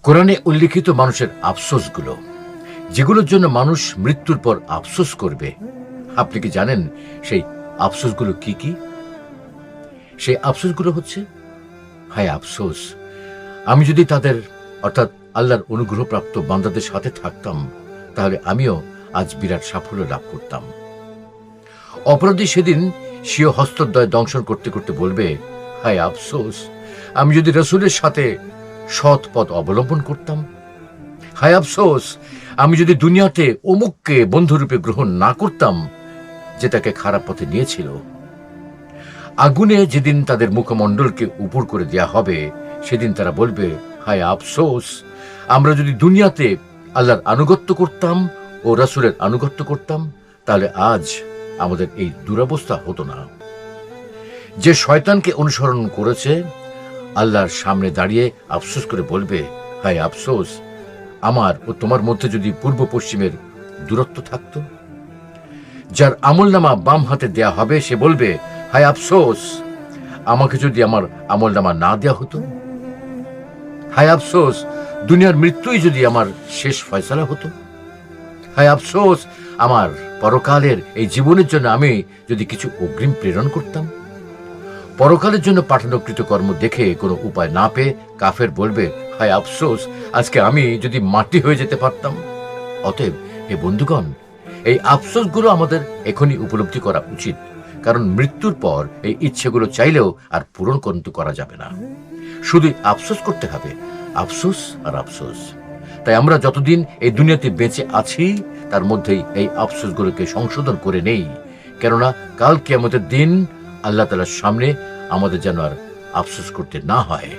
কোরআনে উল্লিখিত মানুষের আফসোসগুলো, যেগুলোর জন্য মানুষ মৃত্যুর পর আফসোস করবে, আপনি কি জানেন সেই আফসোসগুলো কি কি? সেই আফসোসগুলো হচ্ছে, হায় আফসোস, আমি যদি তাদের অর্থাৎ আল্লাহর অনুগ্রহপ্রাপ্ত বান্দাদের সাথে থাকতাম, তাহলে আমিও আজ বিরাট সাফল্য লাভ করতাম। অপরাধী সেদিন স্বীয় হস্তদ্বয় দংশন করতে করতে বলবে, হায় আফসোস, আমি যদি রাসূলের সাথে সৎ পথ অবলম্বন করতাম। হায় আফসোস, আমি যদি দুনিয়াতে অমুককে বন্ধুরূপে গ্রহণ না করতাম যে তাকে খারাপ পথে নিয়েছিল। আগুনে যেদিন তাদের মুখমণ্ডলকে উপর করে দেয়া হবে, সেদিন তারা বলবে, হায় আফসোস, আমরা যদি দুনিয়াতে আল্লাহর আনুগত্য করতাম ও রাসূলের আনুগত্য করতাম, তাহলে আজ আমাদের এই দুরবস্থা হতো না। যে শয়তানকে অনুসরণ করেছে, আল্লাহর সামনে দাঁড়িয়ে আফসোস করে বলবে, হায় আফসোস, আমার ও তোমার মধ্যে যদি পূর্ব পশ্চিমের দূরত্ব থাকত। যার আমলনামা বাম হাতে দেয়া হবে, সে বলবে, হায় আফসোস, আমাকে যদি আমার আমলনামা না দেয়া হতো। হায় আফসোস, দুনিয়ার মৃত্যুই যদি আমার শেষ ফয়সালা হতো। হায় আফসোস, আমার পরকালের এই জীবনের জন্য আমি যদি কিছু অগ্রিম প্রেরণ করতাম। পরকালের জন্য পাঠানো কৃতকর্ম দেখে কোনো উপায় না পেয়ে কাফের বলবে, হায় আফসোস, আজকে আমি যদি মাটি হয়ে যেতে পারতাম। অতএব হে বন্ধুগণ, এই আফসোসগুলো আমাদের এখনই উপলব্ধি করা উচিত, কারণ মৃত্যুর পর এই ইচ্ছেগুলো চাইলেও আর পূরণ কিন্তু করা যাবে না। শুধু আফসোস করতে হবে, আফসোস আর আফসোস। তাই আমরা যতদিন এই দুনিয়াতে বেঁচে আছি, তার মধ্যেই এই আফসোসগুলোকে সংশোধন করে নেই, কেননা কাল কিয়ামতের দিন আল্লাহ তাআলার সামনে আমাদের যেন আর আফসোস করতে না হয়।